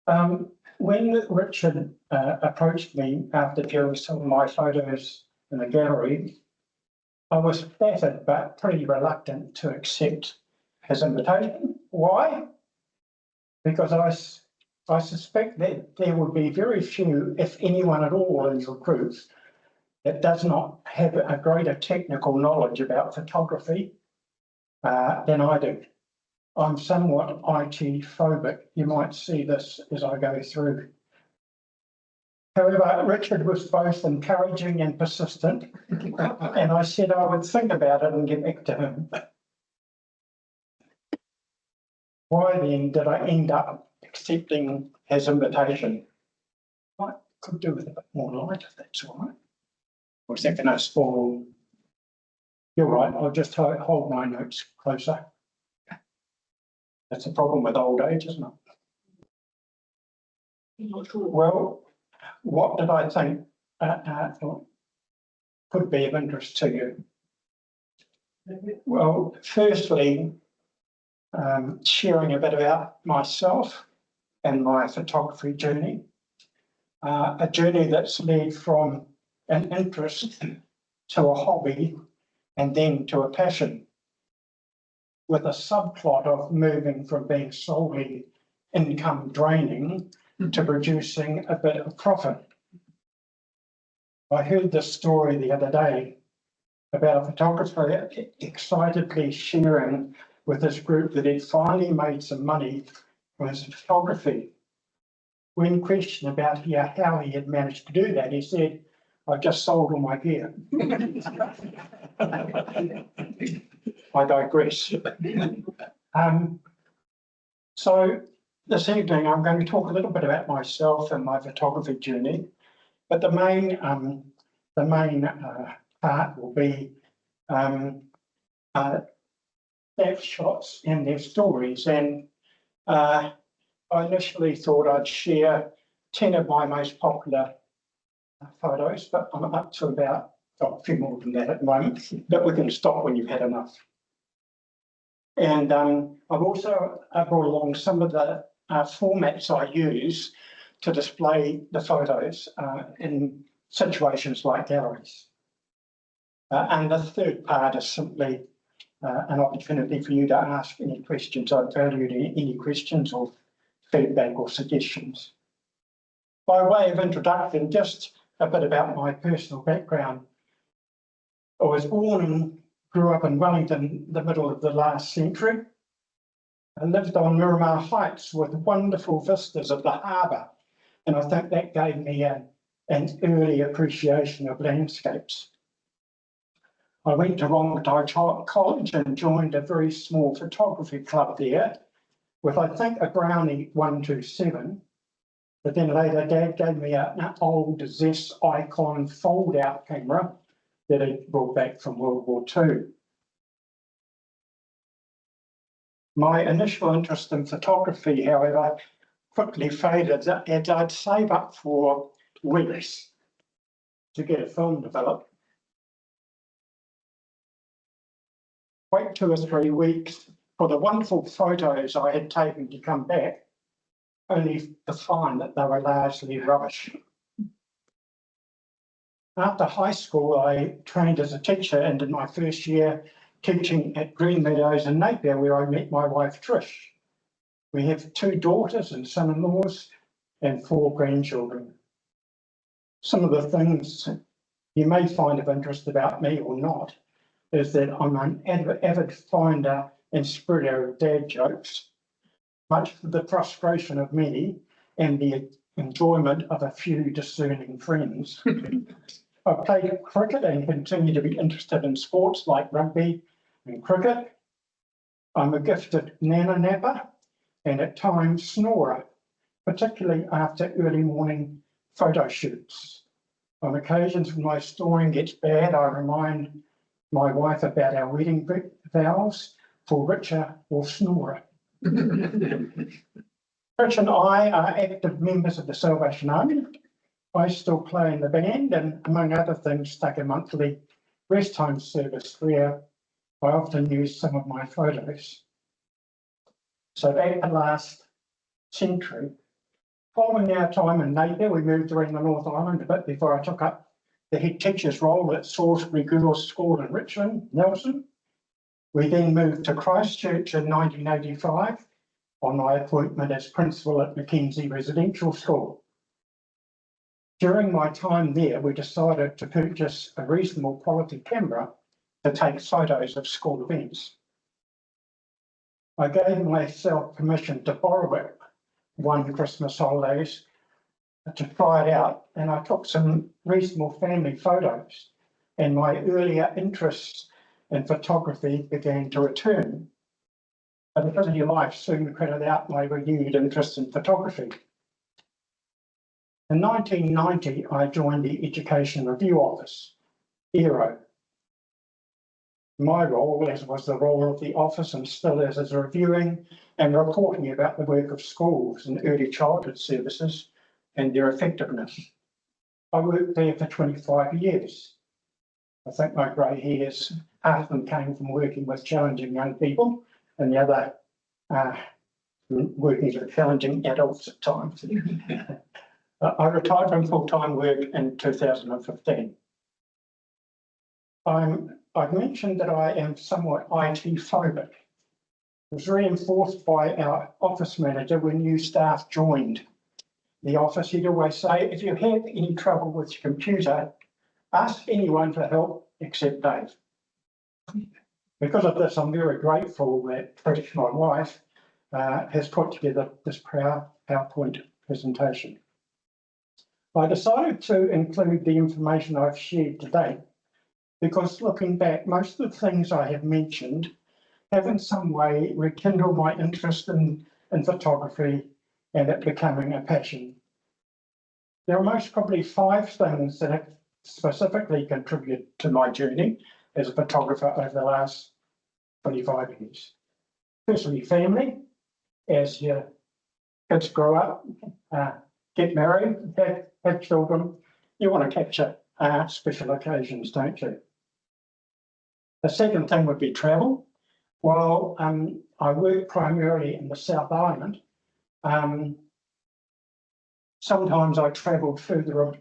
When Richard approached me after viewing some of my photos in the gallery, I was flattered but pretty reluctant to accept his invitation. Why? Because I suspect that there would be very few, if anyone at all, in your group that does not have a greater technical knowledge about photography than I do. I'm somewhat IT phobic. You might see this as I go through. However, Richard was both encouraging and persistent, and I said I would think about it and get back to him. Why then did I end up accepting his invitation? I could do with a bit more light if that's all right. Or is that going to spoil? You're right, I'll just hold my notes closer. That's the problem with old age, isn't it? Well, what did I think could be of interest to you? Well, firstly, sharing a bit about myself and my photography journey, a journey that's led from an interest to a hobby and then to a passion, with a subplot of moving from being solely income draining to producing a bit of profit. I heard this story the other day about a photographer excitedly sharing with his group that he'd finally made some money from his photography. When questioned about how he had managed to do that, he said, "I've just sold all my gear." I digress. So this evening I'm going to talk a little bit about myself and my photography journey, but the main part will be snapshots and their stories. And I initially thought I'd share 10 of my most popular photos, but I'm up to about a few more than that at the moment, but we can stop when you've had enough. And I've also brought along some of the formats I use to display the photos in situations like galleries. And the third part is simply an opportunity for you to ask any questions. I'd value any questions or feedback or suggestions. By way of introduction, just a bit about my personal background. I was born and grew up in Wellington, the middle of the last century. I lived on Miramar Heights with wonderful vistas of the harbour, and I think that gave me an early appreciation of landscapes. I went to Rongotai College and joined a very small photography club there with, I think, a Brownie 127. But then later, Dad gave me an old Zest Icon fold-out camera that he brought back from World War II. My initial interest in photography, however, quickly faded, and I'd save up for weeks to get a film developed. Wait 2 or 3 weeks for the wonderful photos I had taken to come back, only to find that they were largely rubbish. After high school, I trained as a teacher, and in my first year teaching at Greenmeadows in Napier, where I met my wife Trish. We have 2 daughters and son-in-laws and 4 grandchildren. Some of the things you may find of interest about me or not is that I'm an avid finder and spreader of dad jokes, much to the frustration of many and the enjoyment of a few discerning friends. I played cricket and continue to be interested in sports like rugby and cricket. I'm a gifted nana napper and at times snorer, particularly after early morning photo shoots. On occasions when my snoring gets bad, I remind my wife about our wedding vows for richer or snorer. Rich and I are active members of the Salvation Army. I still play in the band and, among other things, take a monthly rest home service where I often use some of my photos. So back in the last century, Following our time in Napier, we moved around the North Island a bit before I took up the head teacher's role at Salisbury Girls' School in Richmond, Nelson. We then moved to Christchurch in 1985 on my appointment as principal at Mackenzie Residential School. During my time there, we decided to purchase a reasonable quality camera to take photos of school events. I gave myself permission to borrow it one Christmas holidays to try it out, and I took some reasonable family photos, and my earlier interests in photography began to return. But a busy life soon crowded out my renewed interest in photography. In 1990, I joined the Education Review Office, ERO. My role, as was the role of the office and still is reviewing and reporting about the work of schools and early childhood services and their effectiveness. I worked there for 25 years. I think my grey hairs, half of them came from working with challenging young people, and the other working with challenging adults at times. I retired from full-time work in 2015. I've mentioned that I am somewhat IT phobic. It was reinforced by our office manager when new staff joined the office. He'd always say, if you have any trouble with your computer, ask anyone for help except Dave. Because of this, I'm very grateful that Trish, my wife, has put together this PowerPoint presentation. I decided to include the information I've shared today because looking back, most of the things I have mentioned have in some way rekindled my interest in photography and it becoming a passion. There are most probably 5 things that have specifically contributed to my journey as a photographer over the last 25 years. Firstly, family. As your kids grow up, get married, have children, you want to capture special occasions, don't you? The second thing would be travel. While I work primarily in the South Island, sometimes I travelled further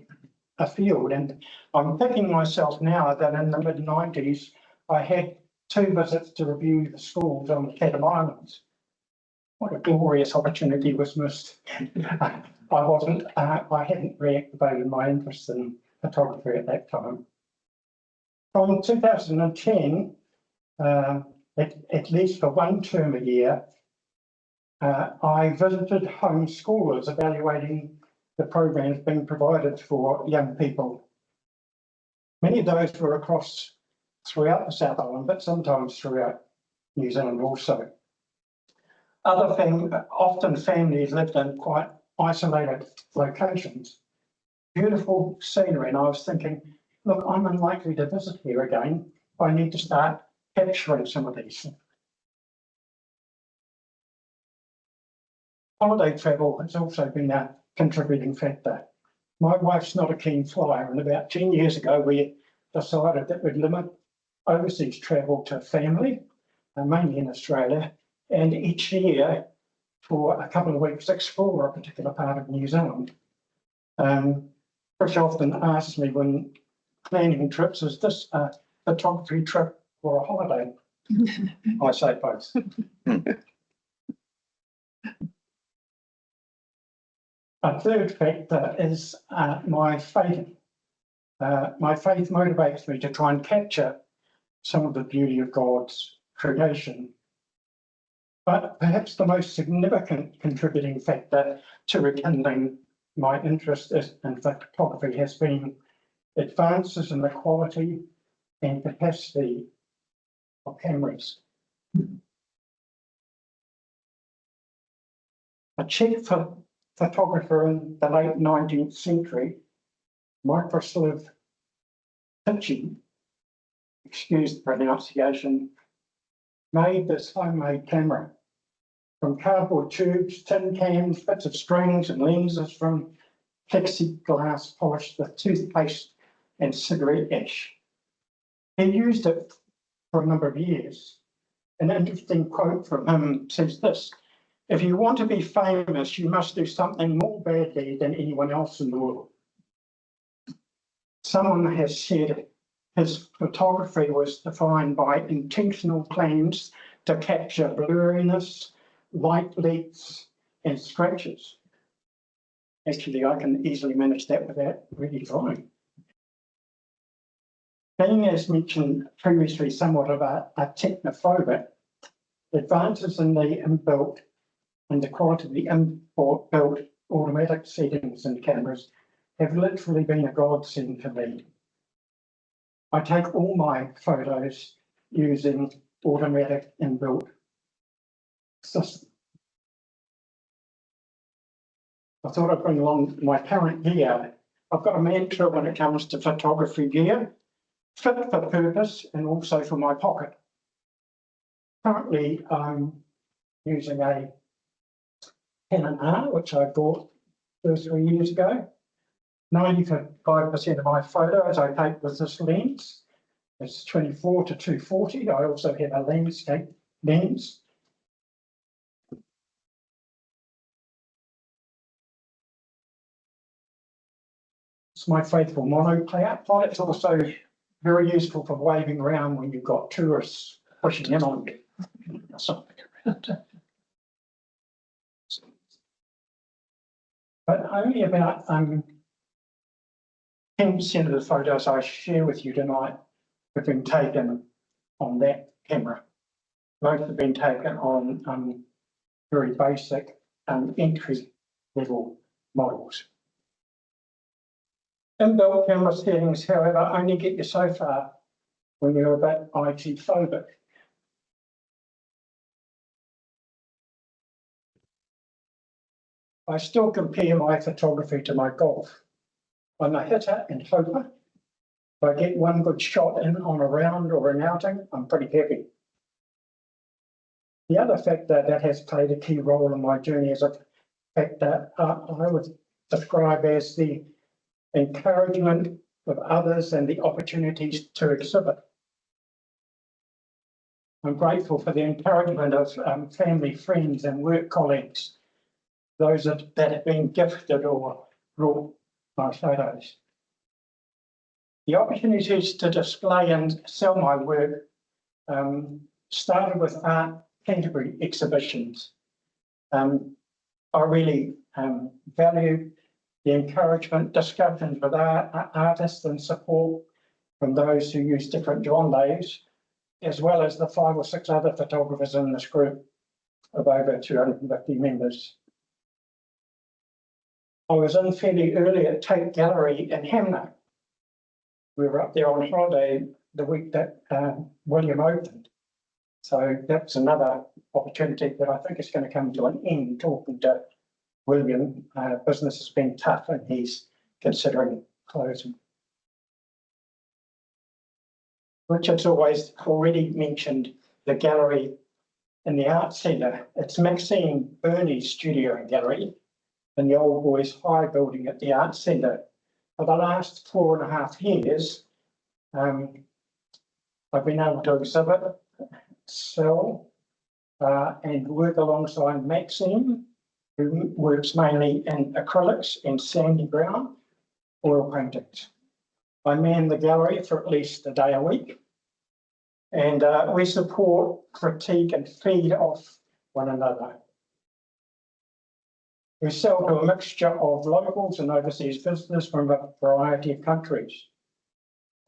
afield, and I'm thinking myself now that in the mid-90s, I had 2 visits to review the schools on the Chatham Islands. What a glorious opportunity was missed. I hadn't reactivated my interest in photography at that time. From 2010, at least for 1 term a year, I visited homeschoolers evaluating the programs being provided for young people. Many of those were throughout the South Island, but sometimes throughout New Zealand also. Often families lived in quite isolated locations. Beautiful scenery, and I was thinking, look, I'm unlikely to visit here again. I need to start capturing some of these. Holiday travel has also been a contributing factor. My wife's not a keen flyer, and about 10 years ago, we decided that we'd limit overseas travel to family, mainly in Australia, and each year for a couple of weeks explore a particular part of New Zealand. Trish often asks me when planning trips, is this a photography trip or a holiday? I say both. A third factor is my faith. My faith motivates me to try and capture some of the beauty of God's creation. But perhaps the most significant contributing factor to rekindling my interest in photography has been advances in the quality and capacity of cameras. A Czech photographer in the late 19th century, Miroslav Tait, excuse the pronunciation, made this homemade camera from cardboard tubes, tin cans, bits of strings and lenses from plexiglass polished with toothpaste and cigarette ash. He used it for a number of years. An interesting quote from him says this: If you want to be famous, you must do something more badly than anyone else in the world. Someone has said his photography was defined by intentional plans to capture blurriness, light leaks, and scratches. Actually, I can easily manage that without really trying. Being, as mentioned previously, somewhat of a technophobic, advances in the inbuilt and the quality of the inbuilt automatic settings in cameras have literally been a godsend for me. I take all my photos using automatic inbuilt system. I thought I'd bring along my current gear. I've got a mantra when it comes to photography gear: fit for purpose and also for my pocket. Currently, I'm using a Canon R, which I bought 2 or 3 years ago. 95% of my photos I take with this lens. It's 24 to 240. I also have a landscape lens. It's my faithful monopod. It's also very useful for waving around when you've got tourists pushing in on you. But only about 10% of the photos I share with you tonight have been taken on that camera. Most have been taken on very basic entry level models. Inbuilt camera settings, however, only get you so far when you're a bit IT phobic. I still compare my photography to my golf. I'm a hitter and hoper. If I get one good shot in on a round or an outing, I'm pretty happy. The other factor that has played a key role in my journey is a factor I would describe as the encouragement of others and the opportunities to exhibit. I'm grateful for the encouragement of family, friends and work colleagues, those that have been gifted or brought my photos. The opportunities to display and sell my work started with Arts Canterbury Exhibitions. I really value the encouragement, discussions with artists and support from those who use different genres, as well as the 5 or 6 other photographers in this group of over 250 members. I was in fairly early at Tait Gallery in Hanmer. We were up there on holiday the week that William opened. So that's another opportunity that I think is going to come to an end, talking to William. Business has been tough and he's considering closing. Richard's already mentioned the gallery in the Arts Centre. It's Maxine Burney's studio and gallery in the Old Boys High building at the Arts Centre. For the last 4.5 years, I've been able to exhibit, sell, and work alongside Maxine, who works mainly in acrylics and sandy brown oil paintings. I man the gallery for at least a day a week, and we support, critique and feed off one another. We sell to a mixture of locals and overseas visitors from a variety of countries.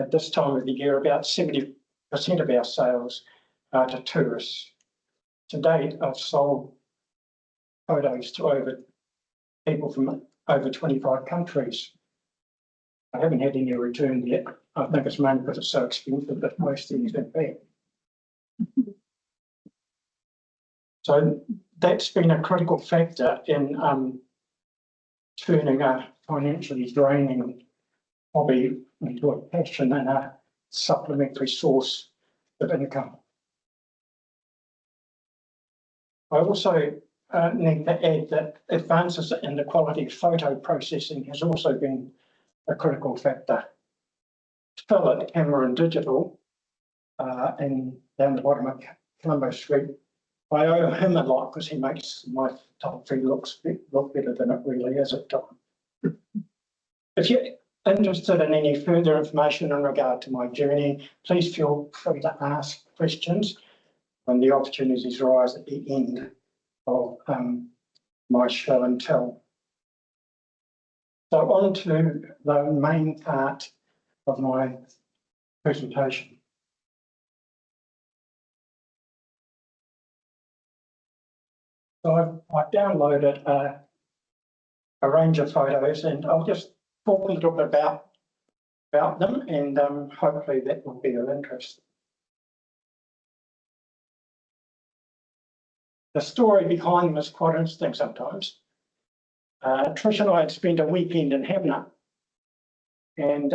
At this time of the year, about 70% of our sales are to tourists. To date, I've sold photos to people from over 25 countries. I haven't had any return yet. I think it's mainly because it's so expensive that most things have been. So that's been a critical factor in turning a financially draining hobby into a passion and a supplementary source of income. I also need to add that advances in the quality of photo processing has also been a critical factor. Phil at Hanmer and Digital, and down the bottom of Colombo Street, I owe him a lot because he makes my photography look better than it really is at times. If you're interested in any further information in regard to my journey, please feel free to ask questions when the opportunities arise at the end of my show and tell. So on to the main part of my presentation. So I've downloaded a range of photos, and I'll just talk a little bit about them, and hopefully that will be of interest. The story behind them is quite interesting sometimes. Trish and I had spent a weekend in Hanmer, and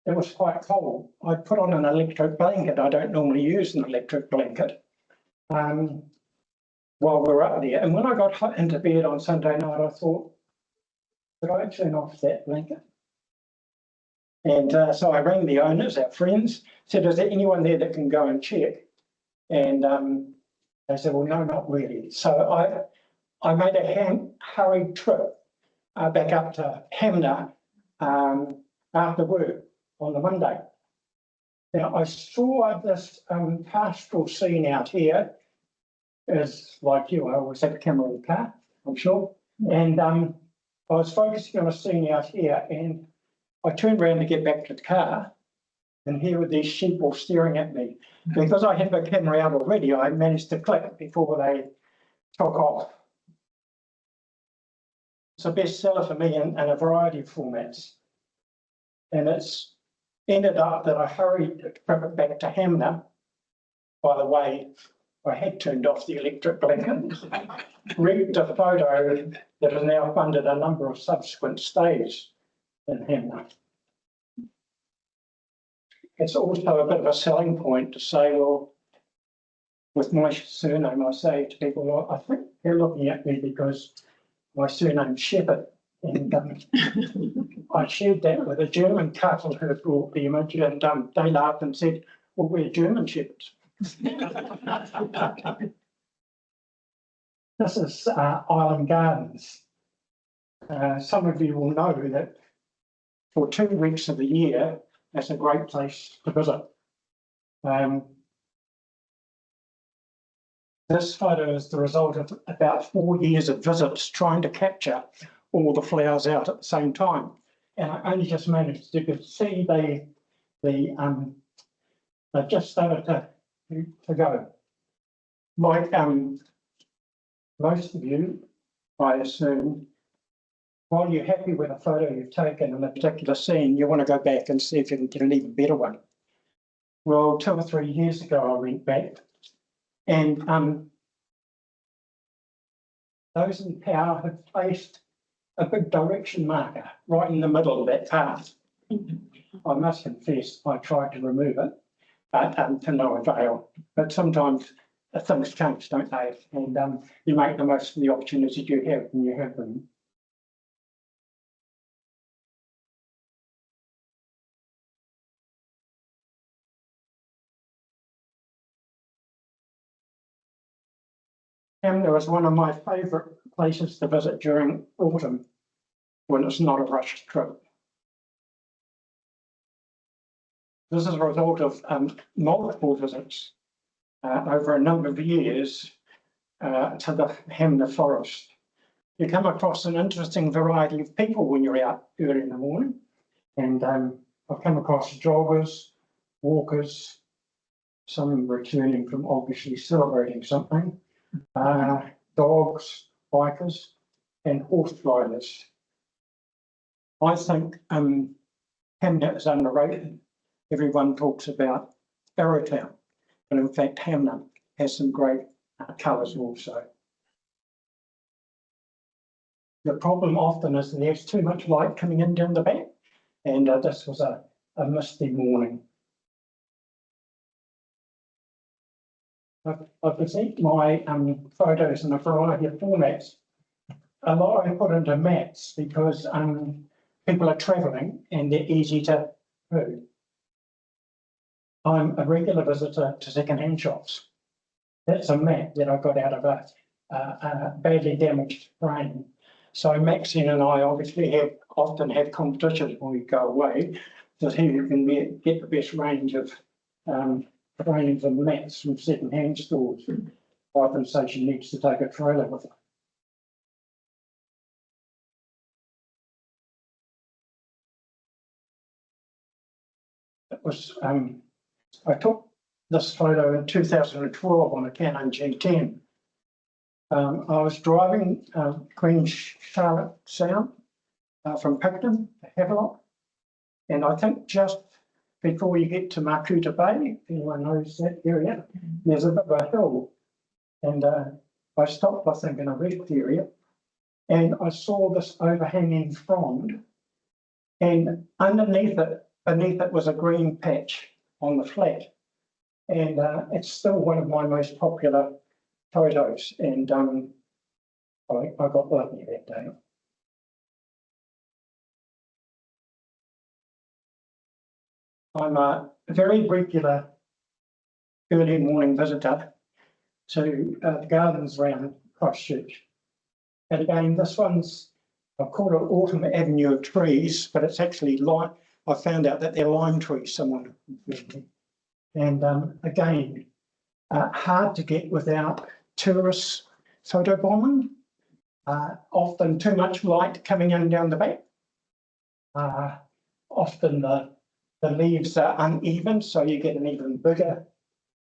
it was quite cold. I put on an electric blanket. I don't normally use an electric blanket while we were up there. And when I got into bed on Sunday night, I thought, could I turn off that blanket? And so I rang the owners, our friends, said, is there anyone there that can go and check? And they said, well, no, not really. So I made a hurried trip back up to Hanmer after work on the Monday. Now, I saw this pastoral scene out here, as like you, I always have a camera in the car, I'm sure. And I was focusing on a scene out here, and I turned around to get back to the car, and here were these sheep all staring at me. Because I had the camera out already, I managed to click before they took off. It's a bestseller for me in a variety of formats. And it's ended up that I hurried to trip it back to Hanmer. By the way, I had turned off the electric blanket, rigged a photo that has now funded a number of subsequent stays in Hanmer. It's also a bit of a selling point to say, well, with my surname, I say to people, well, I think they're looking at me because my surname's Shepherd. And I shared that with a German couple who brought the image, and they laughed and said, well, we're German Shepherds. This is Island Gardens. Some of you will know that for 2 weeks of the year, that's a great place to visit. This photo is the result of about 4 years of visits trying to capture all the flowers out at the same time. And I only just managed to see they just started to go. Like most of you, I assume, while you're happy with a photo you've taken in a particular scene, you want to go back and see if you can get an even better one. Well, 2 or 3 years ago, I went back, and those in power had placed a big direction marker right in the middle of that path. I must confess, I tried to remove it, but to no avail. But sometimes things change, don't they? And you make the most of the opportunities you have when you have them. Hanmer was one of my favourite places to visit during autumn when it's not a rushed trip. This is a result of multiple visits over a number of years to the Hanmer forest. You come across an interesting variety of people when you're out early in the morning, and I've come across joggers, walkers, some returning from obviously celebrating something, dogs, bikers, and horse riders. I think Hanmer is underrated. Everyone talks about Arrowtown, but in fact Hanmer has some great colours also. The problem often is that there's too much light coming in down the back, and this was a misty morning. I present my photos in a variety of formats. A lot I put into maps because people are travelling and they're easy to do. I'm a regular visitor to second-hand shops, That's a map that I got out of a badly damaged frame. So Maxine and I obviously often have competitions when we go away to see who can get the best range of frames and mats from second-hand stores. Often say she needs to take a trailer with her. It was I took this photo in 2012 on a Canon G10. I was driving Queen Charlotte Sound from Picton to Havelock, and I think just before you get to Makuta Bay, if anyone knows that area, there's a bit of a hill, and I stopped, I think, in a rest area, and I saw this overhanging frond, and beneath it was a green patch on the flat, and it's still one of my most popular photos, and I got lucky that day. I'm a very regular early morning visitor to the gardens around Christchurch. And again, this one's, I've called it Autumn Avenue of Trees, but it's actually lime. I found out that they're lime trees, someone. And again, hard to get without tourists photobombing. Often too much light coming in down the back. Often the leaves are uneven, so you get an even bigger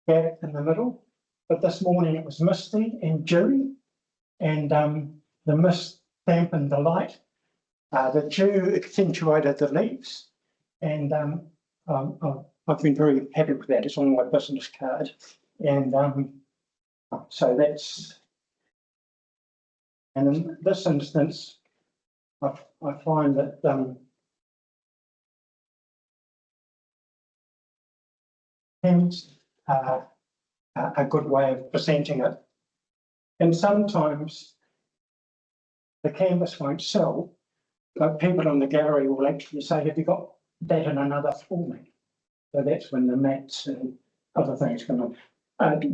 gap in the middle. But this morning it was misty and dewy, and the mist dampened the light. The dew accentuated the leaves, and I've been very happy with that. It's on my business card, and so that's. And in this instance, I find that hence a good way of presenting it. And sometimes the canvas won't sell, but people in the gallery will actually say, have you got that in another format? So that's when the mats and other things come in.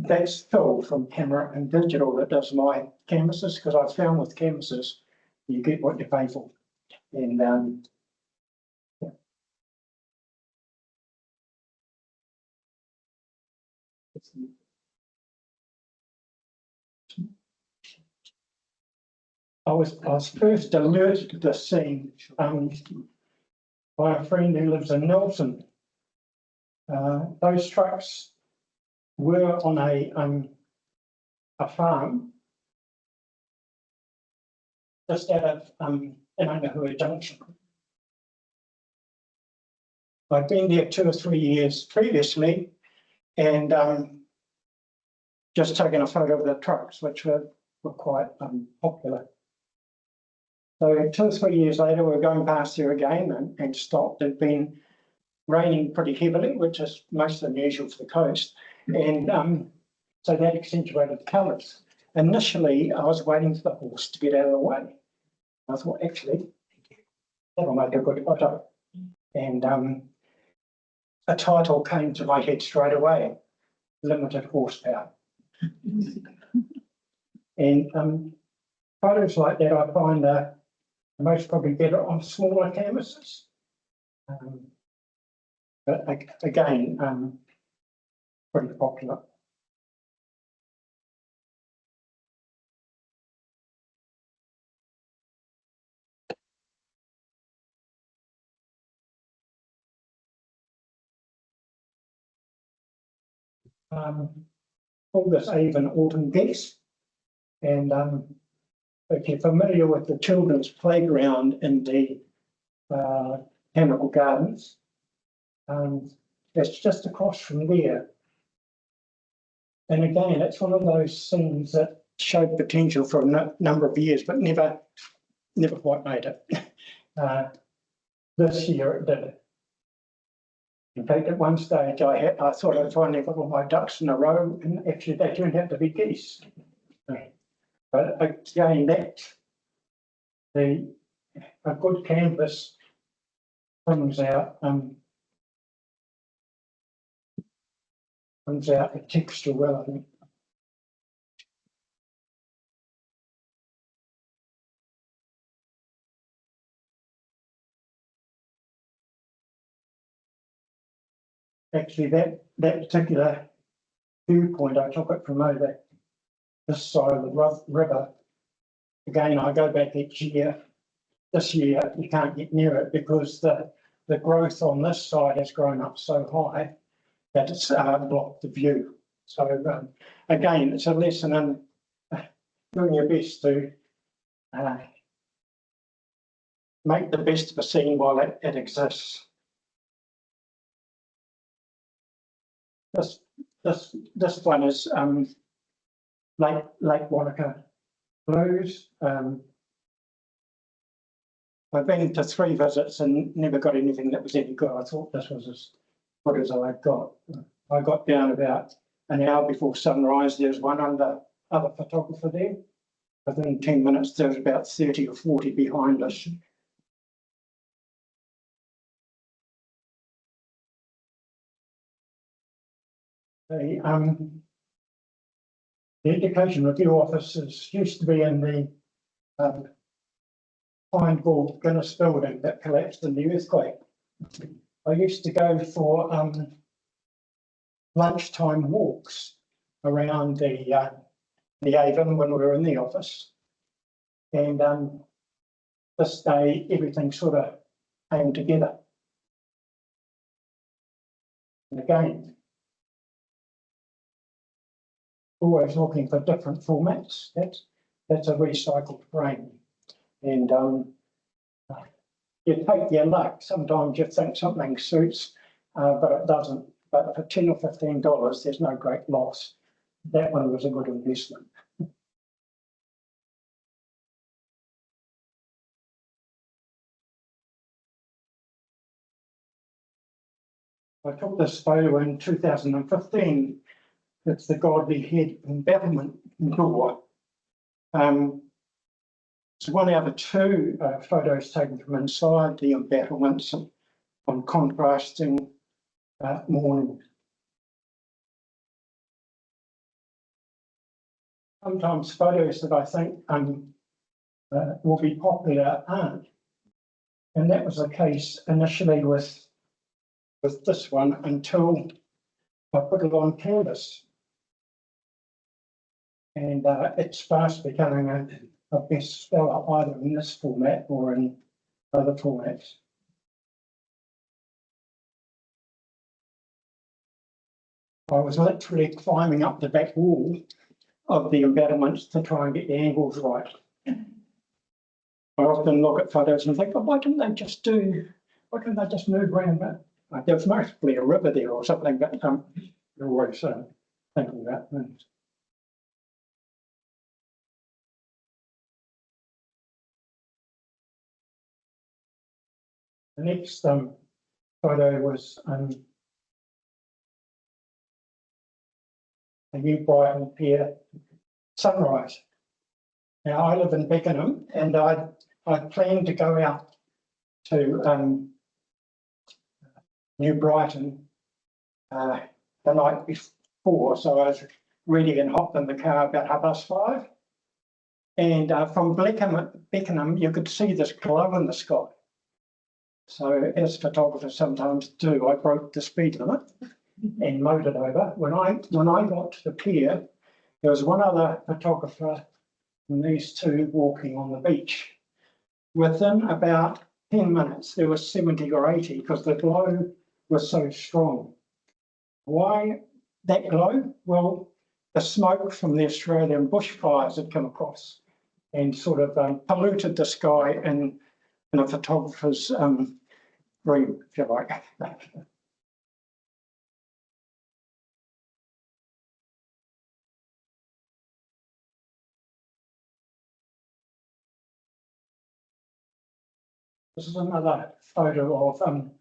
That's Phil from Hanmer and Digital that does my canvases, because I've found with canvases, you get what you pay for. And yeah. I was first alerted to this scene by a friend who lives in Nelson. Those trucks were on a farm just out of Inangahua Junction. I'd been there 2 or 3 years previously, and just taken a photo of the trucks, which were quite popular. So 2 or 3 years later, we were going past there again and stopped. It'd been raining pretty heavily, which is most unusual for the coast. And so that accentuated the colours. Initially, I was waiting for the horse to get out of the way. I thought, actually, that'll make a good photo. And a title came to my head straight away, Limited Horsepower. And photos like that I find are most probably better on smaller canvases. But again, pretty popular. All this even autumn geese, and if you're familiar with the children's playground in the Canterbury Gardens, it's just across from there. And again, it's one of those scenes that showed potential for a number of years, but never quite made it. This year it did. In fact, at one stage, I thought I'd finally got all my ducks in a row, and actually they turned out to be geese. But again, a good canvas brings out a texture well, I think. actually that particular viewpoint, I took it from over this side of the river. Again, I go back each year. This year, you can't get near it because the growth on this side has grown up so high that it's blocked the view. So again, it's a lesson in doing your best to make the best of a scene while it exists. This one is Lake Wanaka Blues. I've been to 3 visits and never got anything that was any good. I thought this was as good as I got. I got down about an hour before sunrise. There's one other photographer there. Within 10 minutes, there was about 30 or 40 behind us. The Education Review Offices used to be in the Pine Ball Guinness building that collapsed in the earthquake. I used to go for lunchtime walks around the Avon when we were in the office, and this day everything sort of came together. And again, always looking for different formats. That's a recycled frame, and you take your luck. Sometimes you think something suits, but it doesn't. But for $10 or $15, there's no great loss. That one was a good investment. I took this photo in 2015. It's the Godly Head embattlement door. It's one out of 2 photos taken from inside the embattlements on contrasting morning. Sometimes photos that I think will be popular aren't. And that was the case initially with this one until I put it on canvas. And it's fast becoming a bestseller either in this format or in other formats. I was literally climbing up the back wall of the embattlements to try and get the angles right. I often look at photos and think, well, why couldn't they just move around that? There was mostly a river there or something, but you're always thinking about things. The next photo was a New Brighton Pier sunrise. Now I live in Beckenham, and I planned to go out to New Brighton the night before, so I was ready and hopped in the car about 5:30. And from Beckenham, you could see this glow in the sky. So as photographers sometimes do, I broke the speed limit and motored over. When I got to the pier, there was one other photographer and these 2 walking on the beach. Within about 10 minutes, there was 70 or 80 because the glow was so strong. Why that glow? Well, the smoke from the Australian bushfires had come across and sort of polluted the sky in a photographer's dream, if you like. This is another photo of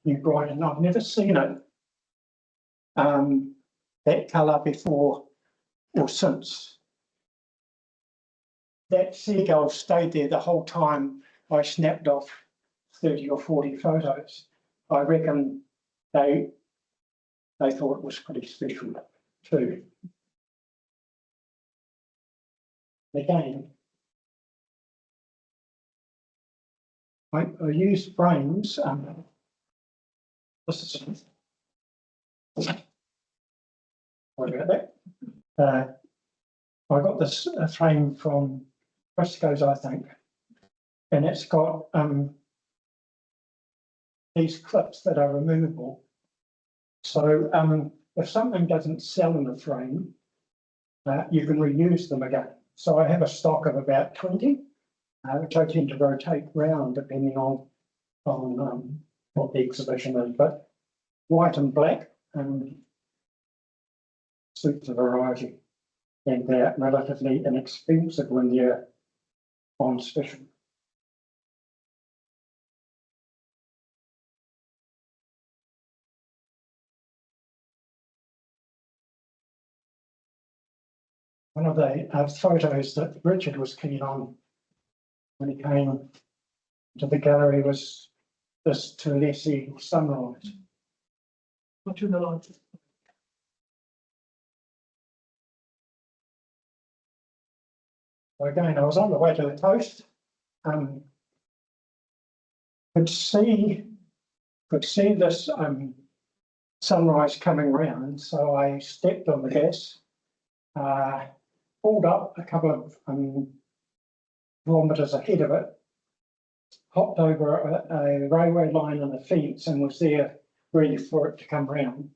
New Brighton. I've never seen it that colour before or since. That seagull stayed there the whole time I snapped off 30 or 40 photos. I reckon they thought it was pretty special too. Again, I use frames This is sorry about that. I got this frame from Briscoe's, I think, and it's got these clips that are removable. So if something doesn't sell in the frame, you can reuse them again. So I have a stock of about 20, which I tend to rotate round depending on what the exhibition is. But white and black suits a variety, and they're relatively inexpensive when they're on special. One of the photos that Richard was keen on when he came to the gallery was this Tulesi sunrise. What you know? Again, I was on the way to the coast. Could see this sunrise coming round, so I stepped on the gas, pulled up a couple of kilometres ahead of it, hopped over a railway line and a fence, and was there ready for it to come round.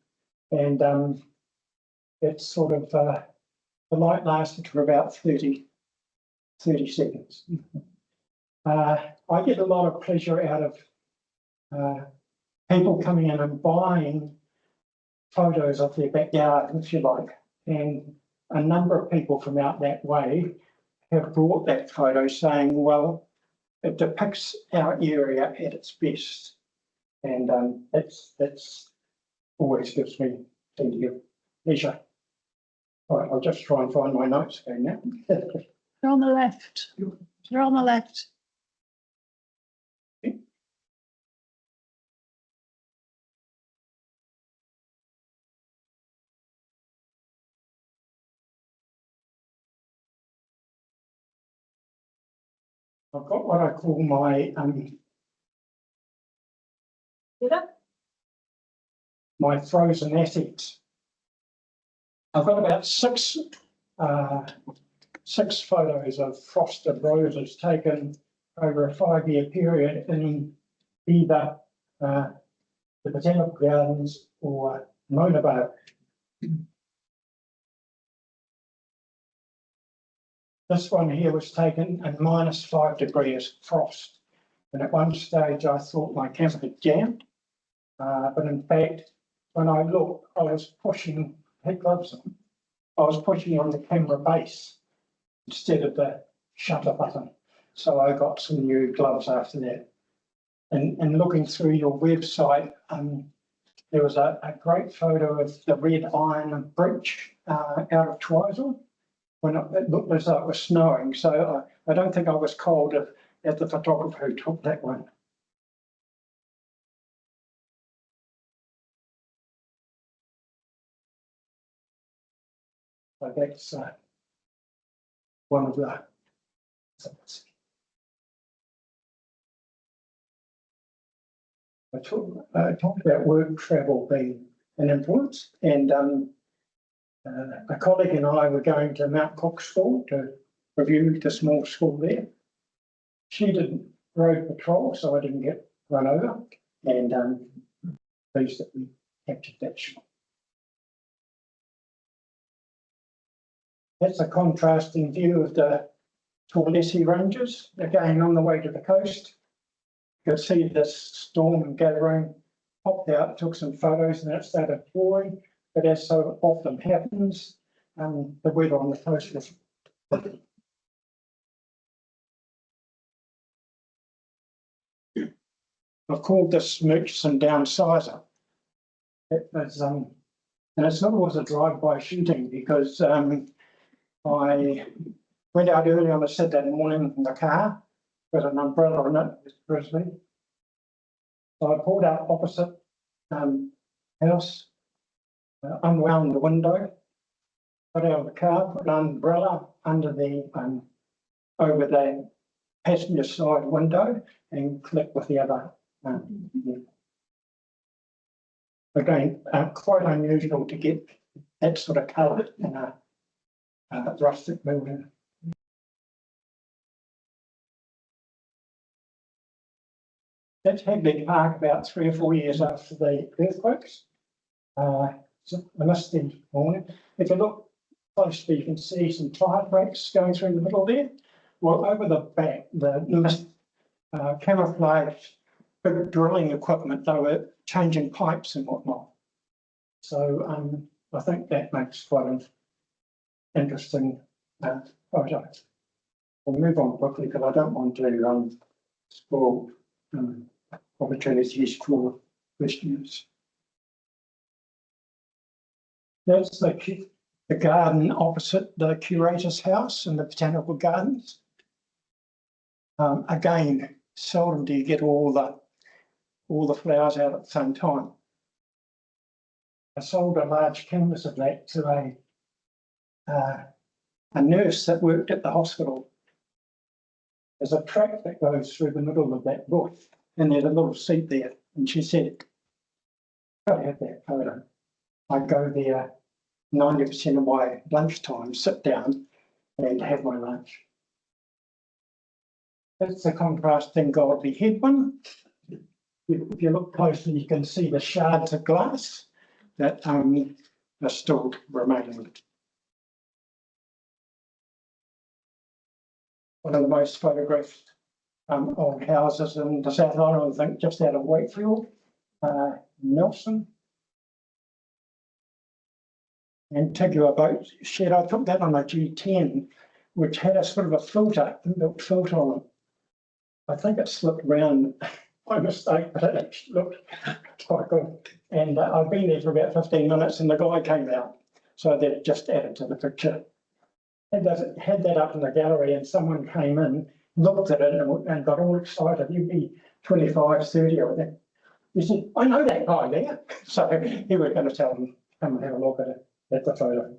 And it's sort of the light lasted for about 30 seconds. I get a lot of pleasure out of people coming in and buying photos of their backyard, if you like, and a number of people from out that way have brought that photo saying, well, it depicts our area at its best, and that's always gives me plenty of pleasure. All right, I'll just try and find my notes again now. You're on the left. You're on the left. I've got what I call my frozen assets. I've got about six photos of frosted roses taken over a 5-year period in either the Botanical Gardens or Mona Bay. This one here was taken in -5 degrees frost. And at one stage I thought my camera had jammed. But in fact, when I looked, I was pushing, I had gloves on. I was pushing on the camera base instead of the shutter button. So I got some new gloves after that. And looking through your website, there was a great photo of the Red Iron Bridge out of Twizel, when it looked as though it was snowing. So I don't think I was cold as the photographer who took that one. So that's one of the. I talked about work travel being an influence, and a colleague and I were going to Mount Cook School to review the small school there. She did road patrol, so I didn't get run over, and pleased that we captured that shot. That's a contrasting view of the Tulesi Ranges, again on the way to the coast. You can see this storm gathering, popped out, took some photos, and it started pouring. But as so often happens, the weather on the coast was. I've called this Murchison downsizer. It was, and it's not always a drive-by shooting, because I went out early on a Saturday morning in the car with an umbrella in it, it's drizzly. So I pulled out opposite house, unwound the window, got out of the car, put an umbrella under the over the passenger side window, and clicked with the other. Again, quite unusual to get that sort of colour in a rustic building. That's Hagley Park about 3 or 4 years after the earthquakes. It's a misty morning. If you look closely, you can see some tyre tracks going through the middle there. Well, over the back, the mist camouflaged big drilling equipment. They were changing pipes and whatnot. So I think that makes quite an interesting photo. We'll move on quickly because I don't want to spoil opportunities for questions. That's the garden opposite the curator's house in the Botanical Gardens. Again, seldom do you get all the flowers out at the same time. I sold a large canvas of that to a nurse that worked at the hospital. There's a track that goes through the middle of that bush, and there's a little seat there. And she said, "Gotta have that photo." I go there 90% of my lunchtime, sit down and have my lunch. That's the contrasting godly head one. If you look closely, you can see the shards of glass that are still remaining. One of the most photographed old houses in the South Island, I think, just out of Wakefield, Nelson. Antigua boat shed. I took that on a G10, which had a sort of a filter, inbuilt filter on it. I think it slipped around by mistake, but it actually looked quite good. And I've been there for about 15 minutes and the guy came out. So that just added to the picture. Had that up in the gallery and someone came in, looked at it and got all excited. You'd be 25, 30 or that. He said, "I know that guy there." So he was going to tell him, come and have a look at it. That's the photo.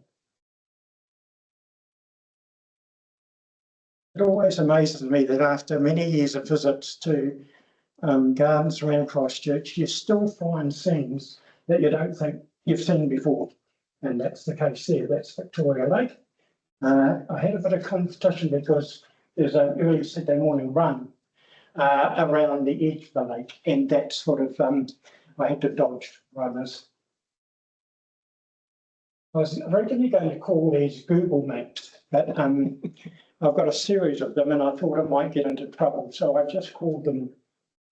It always amazes me that after many years of visits to gardens around Christchurch, you still find scenes that you don't think you've seen before. And that's the case there. That's Victoria Lake. I had a bit of competition because there's an early Saturday morning run around the edge of the lake, and that sort of, I had to dodge runners. I was originally going to call these Google Maps, but I've got a series of them and I thought it might get into trouble, so I just called them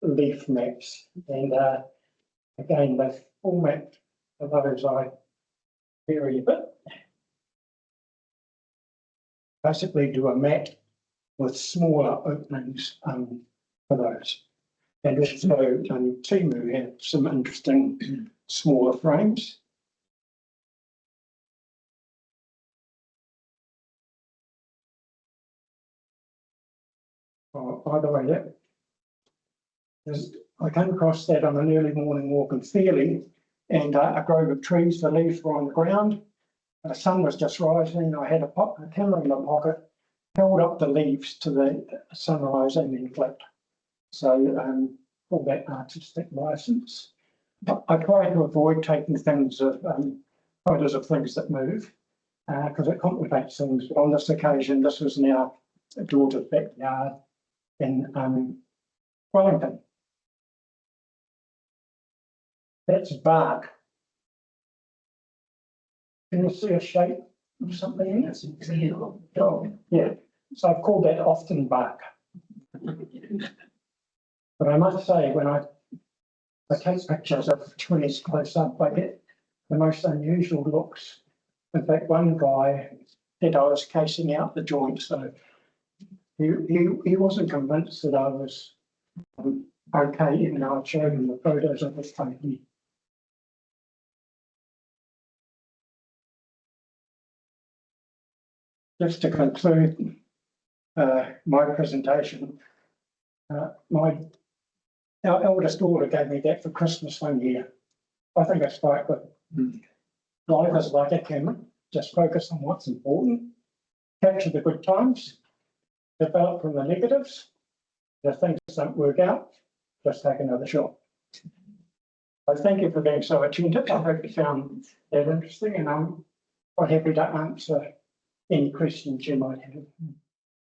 Leaf Maps. And again, the format of those I vary a bit. Basically do a mat with smaller openings for those. And also Timu had some interesting smaller frames. By the way, I came across that on an early morning walk in Fairley, and a grove of trees, the leaves were on the ground. The sun was just rising. I had a camera in my pocket, held up the leaves to the sunrise and then clicked. So all that artistic license. I try to avoid taking things of photos of things that move because it complicates things. But on this occasion, this was in our daughter's backyard in Wellington. That's bark. Can you see a shape of something in it? Oh, yeah. So I've called that often bark. But I must say, when I take pictures of trees close up, I get the most unusual looks. In fact, one guy said I was casing out the joint, so he wasn't convinced that I was okay, even though I showed him the photos of this taking. Just to conclude my presentation, our eldest daughter gave me that for Christmas one year. I think it's quite good. Life is like a camera, just focus on what's important, capture the good times, develop from the negatives. If things don't work out, just take another shot. So thank you for being so attentive. I hope you found that interesting, and I'm quite happy to answer any questions you might have.